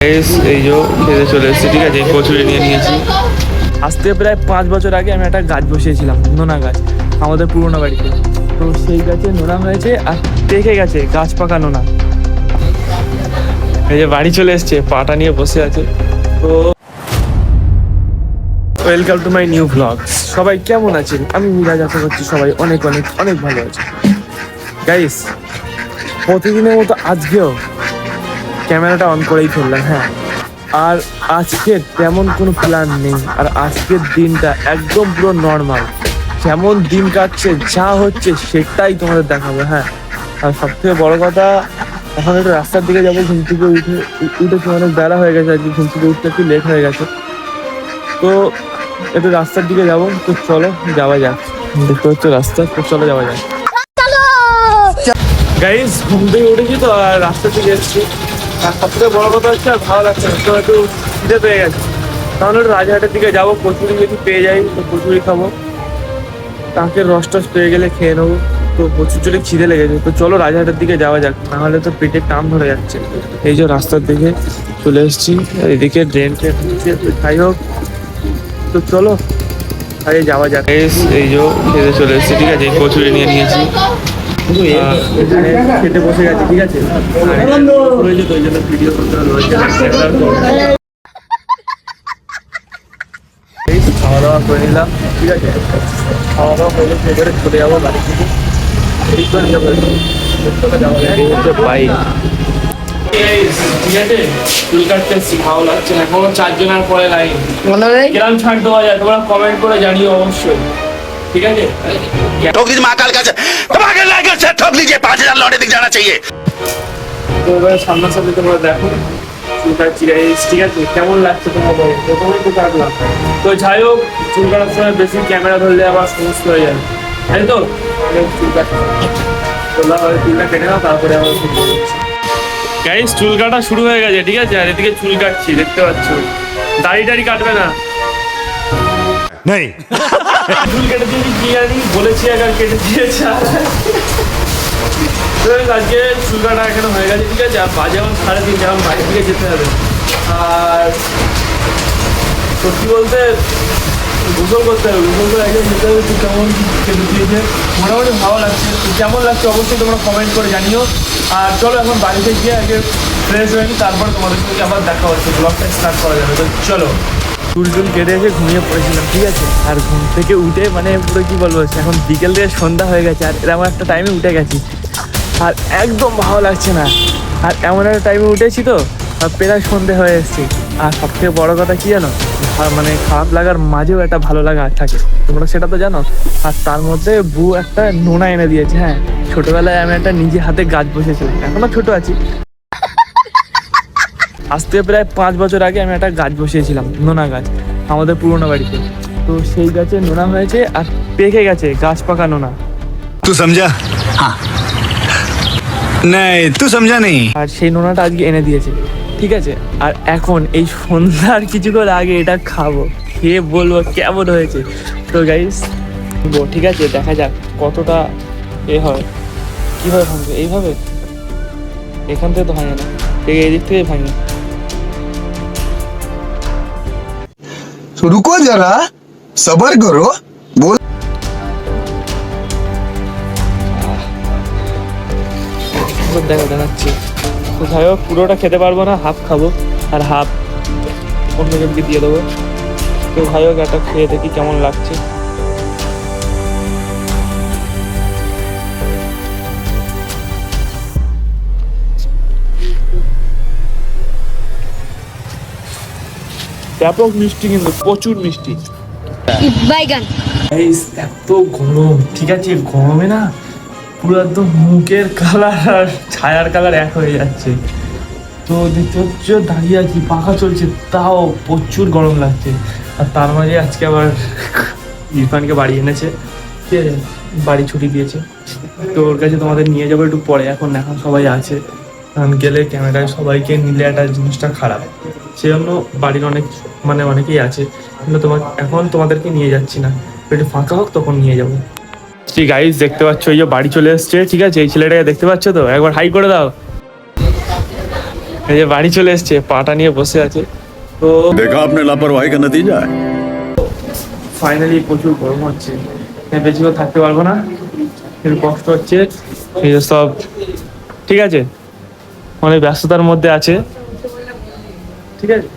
এই যে খেতে চলে এসেছি, ঠিক আছে। কচুরি নিয়ে নিয়েছি। আজ থেকে প্রায় 5 বছর আগে আমি একটা গাছ বসিয়েছিলাম, নোনা গাছ, আমাদের পুরোনো বাড়িতে। তো সেই গাছে নোনা হয়েছে আর পেকে গেছে, গাছ পাকা নোনা। এই যে বাড়ি চলে এসছে, পাটা নিয়ে বসে আছে। তো welcome to my new blog. সবাই কেমন আছেন? আমি মিরাজ, আশা করছি সবাই অনেক অনেক অনেক ভালো আছে। গাইস, প্রতিদিনের মতো আজকেও ক্যামেরাটা অন করেই ফেললাম। হ্যাঁ, আর আজকে তেমন কোনো প্ল্যান নেই। আর আজকের দিনটা একদম পুরো নর্মাল, যেমন দিন কাটছে, যা হচ্ছে সেটাই তোমাদের দেখাবো। হ্যাঁ, আর সব থেকে বড় কথা, এখন একটু রাস্তার দিকে যাবো। ঘুম থেকে উঠেছি, অনেক বেলা হয়ে গেছে আজকে, ঘুম থেকে উঠতে একটু লেট হয়ে গেছে। তো একটু রাস্তার দিকে যাবো। তো চলো যাওয়া যাক। দেখতে হচ্ছে রাস্তা, তো চলো যাওয়া যাক। গাইস, ঘুম থেকে উঠেছি তো, আর রাস্তার দিকে এসেছি। আর সব থেকে বড় কথা হচ্ছে, আর ভালো লাগছে না তো, একটু খিদে পেয়ে গেছে। তাহলে একটু রাজাহাটের দিকে যাবো, কচুরি যদি পেয়ে যাই তো কচুরি খাবো। কাঁকের রস টস পেয়ে গেলে খেয়ে নেবো। তো প্রচুর জোরে খিদে লেগেছে, তো চলো রাজাহাটের দিকে যাওয়া যাক, নাহলে তো পেটে টান ধরে যাচ্ছে। এই যে রাস্তার দিকে চলে এসেছি, এদিকে ড্রেন ট্রেন হচ্ছে, যাই হোক। তো চলো আগে যাওয়া যাক। এই যে খেতে চলে এসেছি, ঠিক আছে। কচুরি নিয়ে নিয়েছি, খেতে বসে গেছে, ঠিক আছে। ভিডিও করতে খাওয়া দাওয়া করে নিলাম, ঠিক আছে। খাওয়া দাওয়া করে ভেতরে চলে যাবো বাড়ি থেকে। বাইক, ঠিক আছে। চুল কাটতে এসেছি, ভালো লাগছে না। এখনো 4 জনের পরে লাইন। কিরম ছাড় দেওয়া যায় তোমরা কমেন্ট করে জানিও অবশ্যই, ঠিক আছে। ठोक दीजिए महाकाल का धमाके लाकर से ठोक लीजिए 5000 लौटे दिख जाना चाहिए। তো এবার সামনাসামনি তোমরা দেখো চুল কাটছি, ঠিক আছে। কেমন লাগছে তোমার বলো, প্রথমেই তো কাটলাম। তো যাই হোক, চুল কাটার সময় বেশি ক্যামেরা ধরলে আবার সমস্যা হয়ে যাবে, তাই তো। চুল কাটা চুলটা কেটে নাও, তারপরে আবার গাইস চুল কাটা শুরু হয়ে গেছে, ঠিক আছে। আর এদিকে চুল কাটছি, দেখতে পাচ্ছ। দাড়ি টাড়ি কাটবে না, नहीं চুল কেটে দিয়েছি কি জানি, বলেছি একবার কেটে দিয়েছে। আজকে চুল কাটা এখানে হয়ে গেছে, ঠিক আছে। আর বাজে এখন 3:30, এখন বাড়ি থেকে যেতে হবে। আর সত্যি বলতে গোসল করতে হবে, গোসল করে একজন যেতে হবে। তুই কেমন কেটে দিয়েছে, মোটামুটি ভালো লাগছে। কেমন লাগছে অবশ্যই তোমরা কমেন্ট করে জানিও। আর চলো এখন বাড়িতে গিয়ে আগে ফ্রেশ হয়ে নিই, তারপর তোমাদের সঙ্গে আবার দেখা হচ্ছে, ব্লগটা স্টার্ট করা যাবে। তো চলো। চুল টুল কেটে এসে ঘুমিয়ে পড়েছিলাম, ঠিক আছে। আর ঘুম থেকে উঠে মানে পুরো কী বলবো, এখন বিকেল থেকে সন্ধ্যা হয়ে গেছে, আর এরকম একটা টাইমে উঠে গেছি। আর একদম ভালো লাগছে না। আর এমন একটা টাইমে উঠেছি তো, আর প্রায় সন্ধে হয়ে এসেছি। আর সব থেকে বড়ো কথা কী জানো, মানে খারাপ লাগার মাঝেও একটা ভালো লাগা থাকে, তোমরা সেটা তো জানো। আর তার মধ্যে বউ একটা নোনা এনে দিয়েছে। হ্যাঁ, ছোটোবেলায় আমি একটা নিজে হাতে গাছ বসেছিলাম, এখনও ছোটো আছি। আজ থেকে প্রায় 5 বছর আগে আমি একটা গাছ বসিয়েছিলাম, নোনা গাছ, আমাদের পুরোনো বাড়িতে। তো সেই গাছে নোনা হয়েছে আর পেকে গেছে, গাছ পাকা নোনা। तू समझा? हाँ नहीं तू समझा नहीं। আর সেই নোনাটা আজকে এনে দিয়েছে, ঠিক আছে। আর এখন এই সন্ধ্যার কিছুক্ষণ আগে এটা খাবো, খেয়ে বলবো কেমন হয়েছে। তো গাইস, ঠিক আছে, দেখা যাক কতটা এ হয়, কীভাবে ভাঙবে। এইভাবে এখান থেকে তো ভাঙে না, ঠিক এই দিক থেকে ভাঙে। तो रुको जरा सबर करो बोल। দেখো দেখাচ্ছি। তো যাই হোক, পুরোটা খেতে পারবো না, হাফ খাবো আর হাফ অন্যজনকে দিয়ে দেবো। তো যাই হোক, একটা খেয়ে দেখি কেমন লাগছে। ব্যাপক মিষ্টি, কিন্তু প্রচুর মিষ্টি। বাইগান এত গরম, ঠিক আছে। গরমে না পুরো একদম মুখের কালার আর ছায়ার কালার এক হয়ে যাচ্ছে। তো দেখতে হচ্ছে দাঁড়িয়ে আছি, পাখা চলছে, তাও প্রচুর গরম লাগছে। আর তার মাঝে আজকে আবার ইরফানকে বাড়ি এনেছে, ঠিক আছে, বাড়ি ছুটি দিয়েছে। তো ওর কাছে তোমাদের নিয়ে যাবো একটু পরে, এখন সবাই আছে। কারণ গেলে ক্যামেরায় সবাইকে নিলে একটা জিনিসটা খারাপ, সেজন্য বাড়ির অনেকেই আছে। কিন্তু এখন তোমাদেরকে নিয়ে যাচ্ছি না, একটু ফাঁকা হোক তখন নিয়ে যাবো। ঠিক গাইস, দেখতে পাচ্ছ এই যে বাড়ি চলে এসছে, ঠিক আছে। এই ছেলেটাকে দেখতে পাচ্ছ তো, একবার হাই করে দাও। এই যে বাড়ি চলে এসছে, পাটা নিয়ে বসে আছে। তো देखा आपने लापरवाही का नतीजा है। ফাইনালি প্রচুর গরম হচ্ছে, বেশিক্ষণ থাকতে পারবো না, একটু কষ্ট হচ্ছে। এই যে সব ঠিক আছে, অনেক ব্যস্ততার মধ্যে আছে, ঠিক আছে।